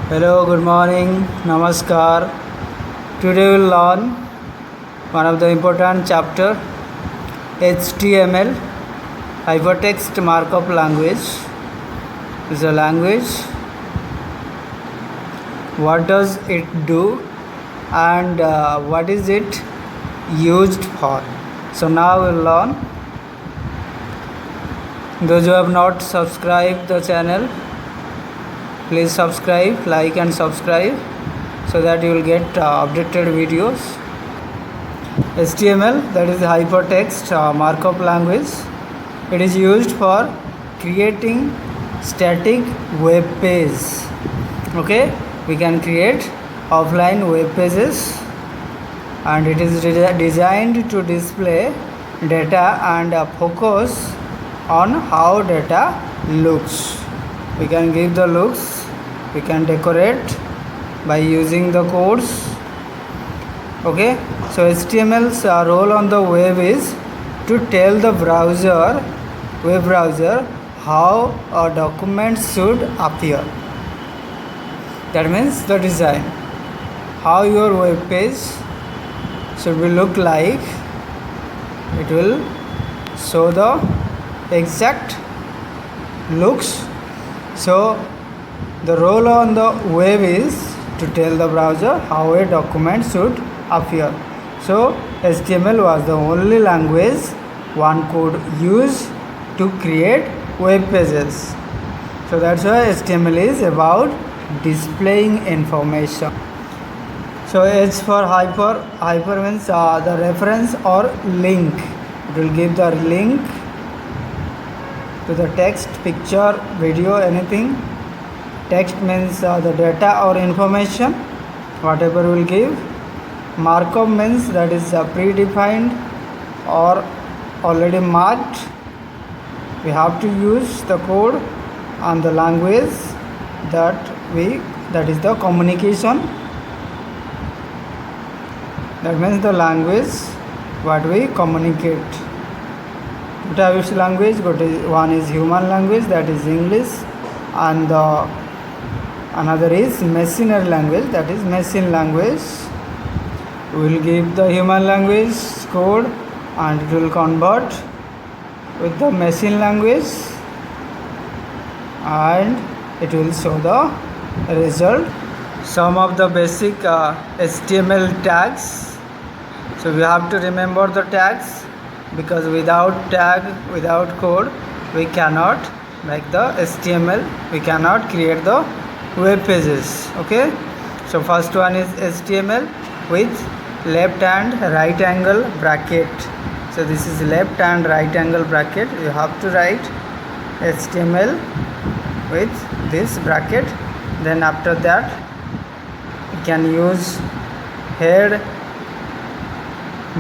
Hello, good morning, Namaskar. Today we'll learn one of the important chapter HTML, Hypertext Markup Language. Is a language. What does it do and what is it used for? So now we'll learn. Those who have not subscribed the channel, please subscribe, like and subscribe so that you will get updated videos. HTML, that is hypertext markup language. It is used for creating static web page. Okay, we can create offline web pages, and it is designed to display data and focus on how data looks. We can give the looks, we can decorate by using the codes. Okay, so HTML's role on the web is to tell the web browser how a document should appear. That means the design, how your web page should be look like. It will show the exact looks. So the role on the web is to tell the browser how a document should appear. So HTML was the only language one could use to create web pages. So that's why HTML is about displaying information. So H for hyper means the reference or link. It will give the link to the text, picture, video, anything. Text means the data or information, whatever will give. Markup means that is predefined or already marked. We have to use the code and the language that is the communication. That means the language what we communicate. Which language? One is human language, that is English, and another is machinery language, that is machine language. We will give the human language code and it will convert with the machine language and it will show the result. Some of the basic HTML tags. So we have to remember the tags, because without tag, without code, we cannot make the HTML, we cannot create the web pages. Okay, so first one is HTML with left and right angle bracket. So this is left and right angle bracket. You have to write HTML with this bracket. Then after that you can use head,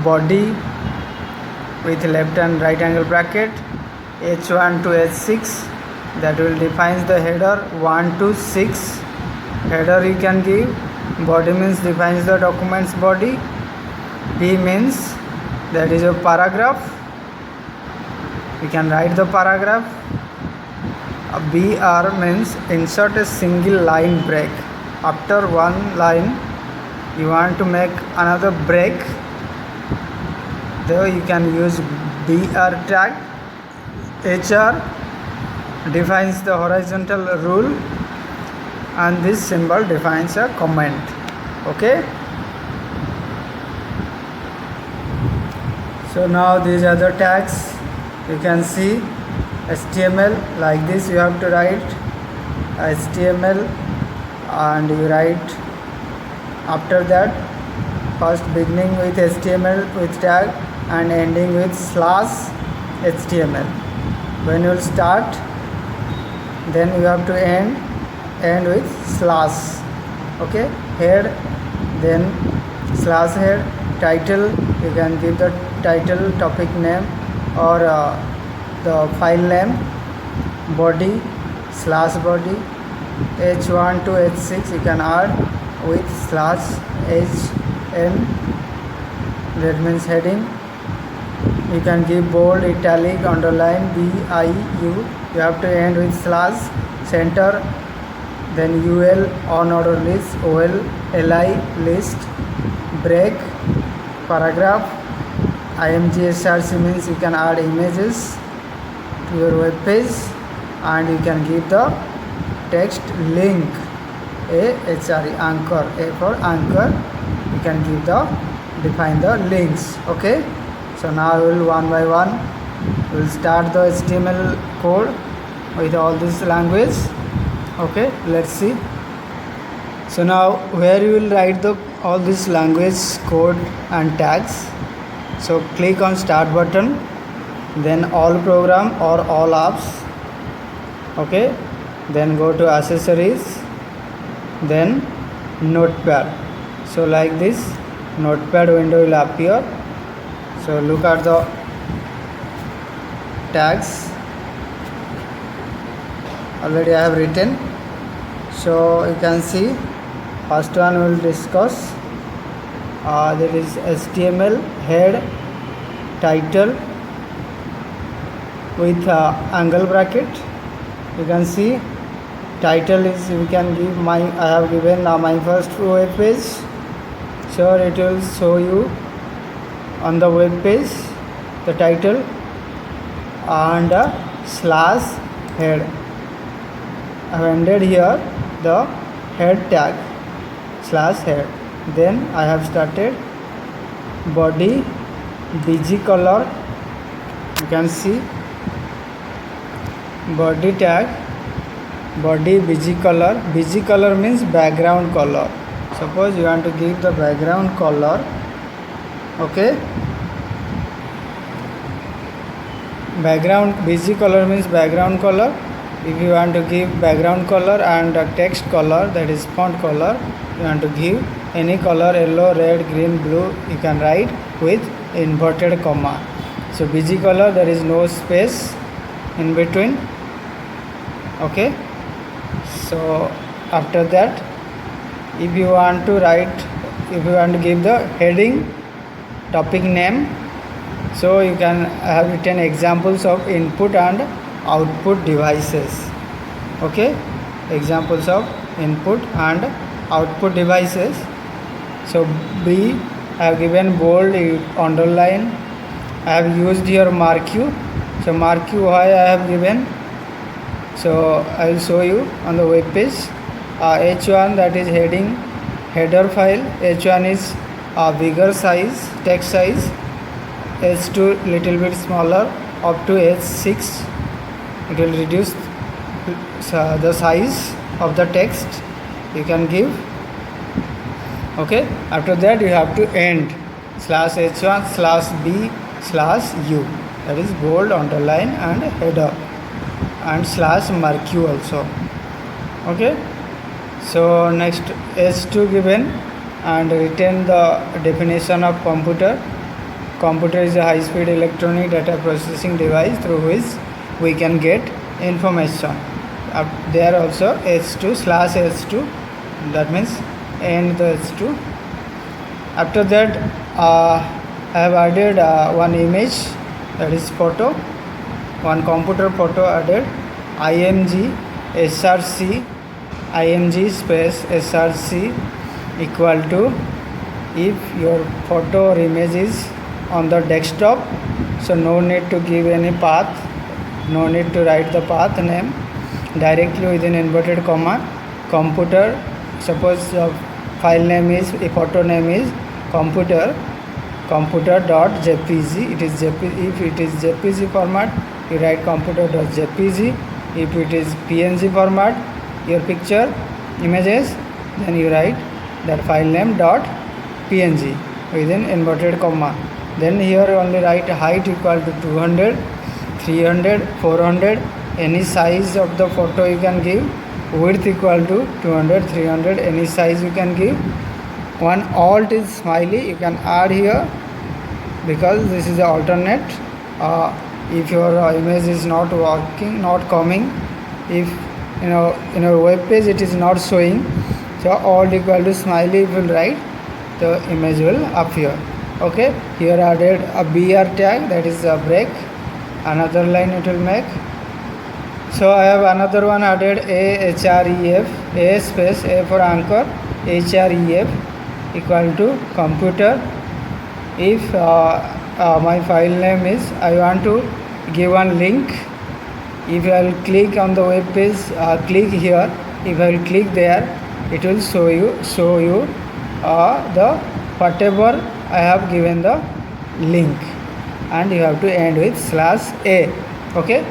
body with left and right angle bracket, h1 to h6, that will defines the header 1 to 6. Header you can give. Body means defines the document's body. P means that is a paragraph, you can write the paragraph. BR means insert a single line break. After one line you want to make another break, there you can use BR tag. HR defines the horizontal rule, and this symbol defines a comment. Okay, so now these are the tags. You can see HTML like this. You have to write HTML and you write after that, first beginning with HTML with tag and ending with /HTML. When you will start, then you have to end with slash. Okay, head, then /head. Title, you can give the title, topic name, or the file name. Body, /body. h1 to h6 you can add with /hn. That means heading. You can give bold, italic, underline, BIU. You have to end with slash. Center, then ul on order list, ol li list, break, paragraph, imgsrc means you can add images to your web page, and you can give the text link, anchor, a for anchor, you can give the define the links. Okay, so now we will one by one we'll start the HTML code with all this language. Okay, let's see. So now where you will write the all this language code and tags, so click on start button, then all program or all apps. Okay, then go to accessories, then notepad. So like this notepad window will appear. So look at the tags, already I have written. So you can see first one we will discuss, there is HTML head title with angle bracket. You can see title is, we can give my, I have given my first web page, so it will show you on the web page the title and slash head. I have ended here the head tag slash head. Then I have started body bg color. You can see body tag, body bg color. Bg color means background color. Suppose you want to give the background color. Okay, background bg color means background color. If you want to give background color and text color, that is font color, you want to give any color, yellow, red, green, blue, you can write with inverted comma. So bg color, there is no space in between. Okay, so after that, if you want to write, if you want to give the heading, topic name, so you can have written examples of input and output devices. Okay, examples of input and output devices. So B, I have given bold, underline, I have used here mark you. So mark you why I have given, so I will show you on the web page. H1, that is heading, header file. H1 is bigger size, text size. H2 little bit smaller, up to H6 it will reduce the size of the text you can give. Okay, after that you have to end slash H1 slash B slash U, that is bold, underline and header, and slash mark you also. Okay, so next H2 given and written the definition of computer. Computer is a high-speed electronic data processing device through which we can get information. There also H2 slash H2, that means end the H2. After that I have added one image, that is photo, one computer photo added, img src, img space src equal to, if your photo or image is on the desktop, so no need to give any path, no need to write the path name, directly within inverted comma computer. Suppose file name is, a photo name is computer.jpg, it is jpg. If it is jpg format, you write computer.jpg. If it is png format, your picture images, then you write that file name .png within inverted comma. Then here only write height equal to 200, 300, 400, any size of the photo you can give, width equal to 200, 300, any size you can give. One alt is smiley, you can add here because this is the alternate. If your image is not working, not coming, if in your web page it is not showing, so alt equal to smiley if you will write, the image will appear. Okay, here added a br tag, that is a break, another line it will make. So I have another one added, a href, a space a for anchor, href equal to computer. If my file name is, I want to give one link. If I will click on the web page, click here. If I will click there, it will show you the whatever I have given the link, and you have to end with /a. Okay.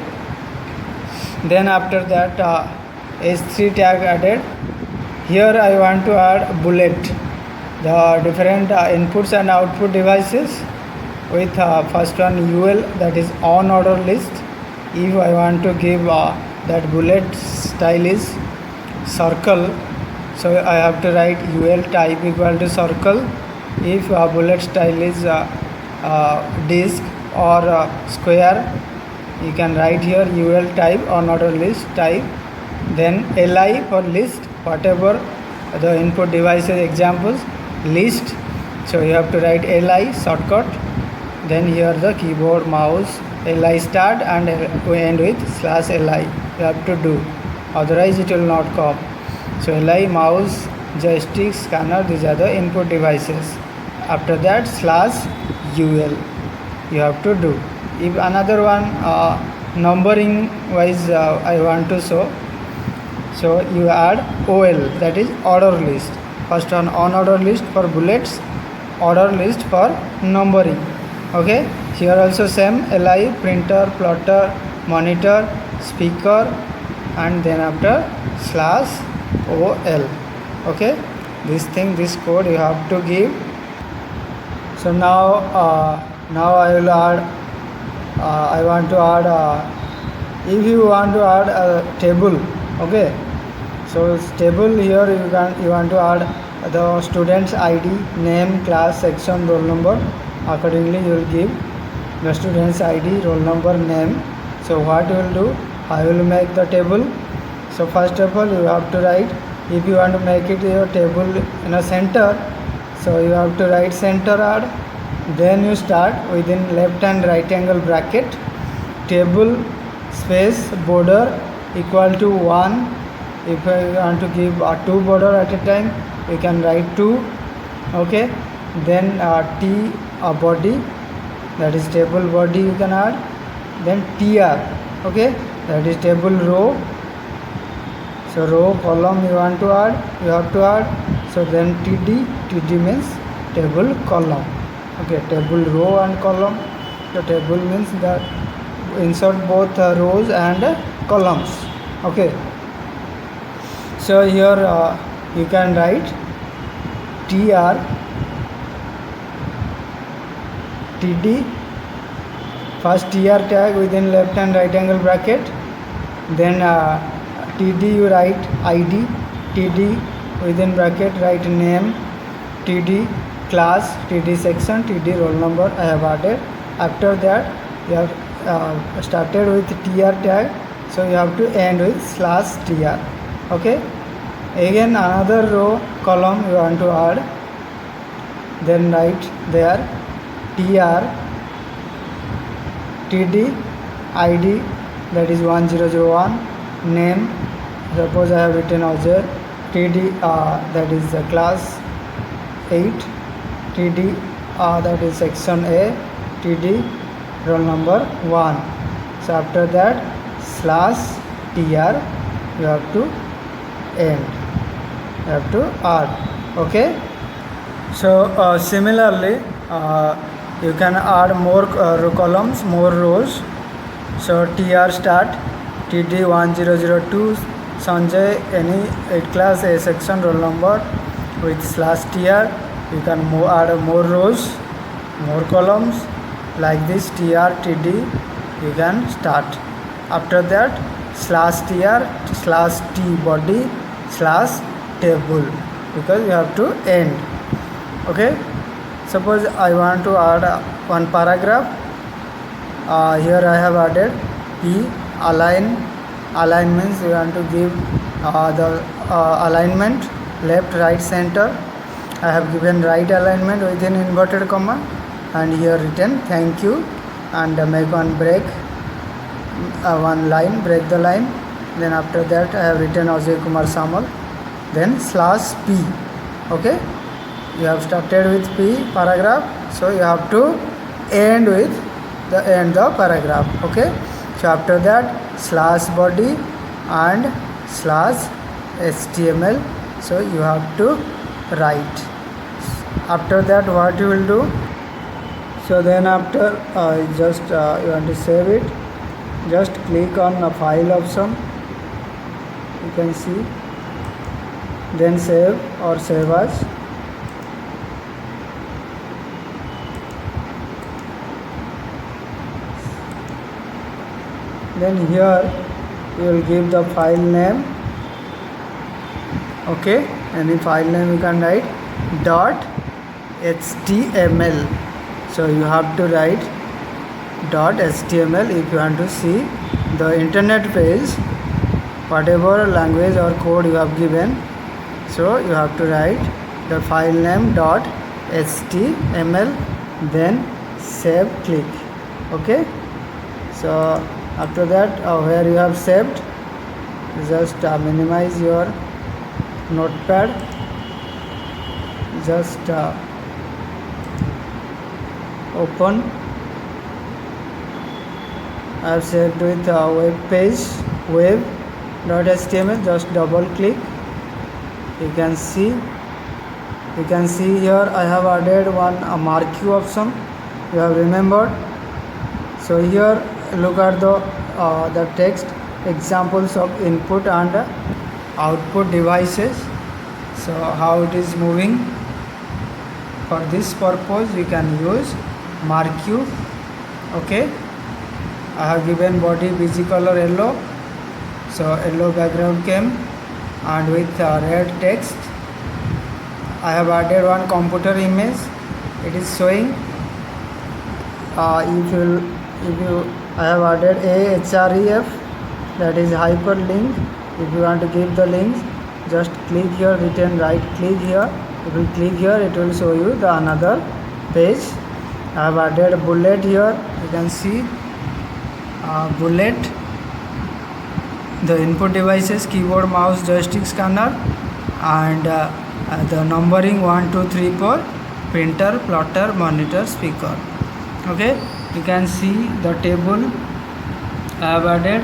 Then after that, h3 tag added. Here I want to add bullet, the different inputs and output devices with first one UL, that is on order list. If I want to give that bullet style is circle, so I have to write UL type equal to circle. If bullet style is disc or square, you can write here UL type, on order list type. Then LI for list, whatever the input devices examples list, so you have to write LI shortcut. Then here the keyboard, mouse, LI start and we end with /LI. You have to do, otherwise it will not come. So LI, mouse, joystick, scanner, these are the input devices. After that /UL you have to do. If another one numbering wise I want to show, so you add OL, that is order list. First one on order list for bullets, order list for numbering. Okay, here also same, LI, printer, plotter, monitor, speaker, and then after /OL. Okay, this code you have to give. So now I will add, I want to add, if you want to add a table. Okay, so table here you want to add the student's ID, name, class, section, roll number. Accordingly you will give the student's ID, roll number, name. So what you will do, I will make the table. So first of all you have to write, if you want to make it your table in a center, so you have to write center add. Then you start within left and right angle bracket, table space border equal to 1. If I want to give 2 border at a time, you can write 2. Okay, then T body, that is table body, you can add. Then TR, okay, that is table row. So row column you want to add, you have to add. So then TD means table column. Okay, table row and column. So table means that insert both rows and columns. Okay, so here you can write TR, TD, first TR tag within left and right angle bracket, then TD you write ID, TD within bracket write name, TD class, TD section, TD roll number I have added. After that you have started with TR tag, so you have to end with /TR. Okay, again another row column you want to add, then write there TR, TD, ID, that is 1001, name, suppose I have written Ajay, TD that is class 8, TD that is section A, TD roll number 1. So after that /TR you have to end, you have to add. Okay, so similarly you can add more columns, more rows. So TR start, TD 1002, Sanjay, any 8 class A section, roll number with /TR. You can add more rows, more columns, like this TR, TD you can start. After that /TR, /T body, /table, because you have to end. Okay, suppose I want to add one paragraph. Here I have added P, align means you want to give the alignment left, right, center. I have given right alignment within inverted comma, and here written thank you, and make one break, one line, break the line. Then after that I have written Ajay Kumar Samal, then slash P. Okay, you have started with P paragraph, so you have to end with the paragraph. Okay, so after that slash body and slash HTML, so you have to write. After that what you will do, so then after just you want to save it, just click on a file option, you can see, then save or save as. Then here you will give the file name. Okay, any file name you can write .html, so you have to write .html if you want to see the internet page, whatever language or code you have given, so you have to write the file name .html, then save, click. Okay, so after that where you have saved, just minimize your notepad, just open. I have saved with web page, web.html, just double click. You can see here I have added one marquee option, you have remembered. So here look at the text, examples of input and output devices, so how it is moving. For this purpose you can use marquee. Okay, I have given body BG color yellow, so yellow background came, and with red text I have added one computer image, it is showing. If you I have added a href, that is hyperlink. If you want to give the links, just click here, written right click here. If you click here, it will show you the another page. I have added a bullet here, you can see bullet, the input devices, keyboard, mouse, joystick, scanner, and the numbering 1 2 3 4, printer, plotter, monitor, speaker. Okay, you can see the table I have added.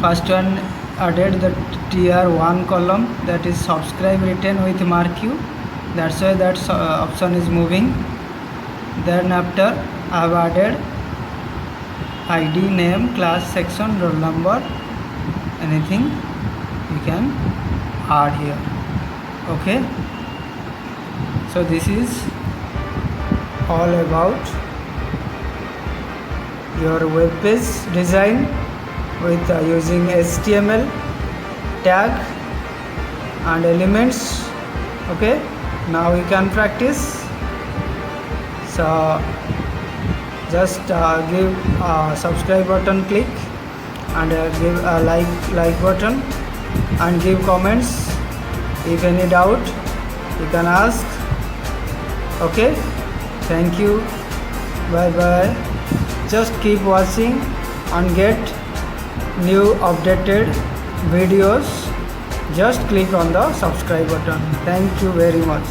First one added the TR1 column, that is subscribe, written with marquee, that's why that option is moving. Then after I have added ID, name, class, section, roll number, anything you can add here. Okay, so this is all about your web page design with using HTML tag and elements. Okay, now you can practice. So just give subscribe button, click, and give a like button, and give comments. If any doubt you can ask. Okay, thank you, bye bye. Just keep watching and get new updated videos. Just click on the subscribe button. Thank you very much.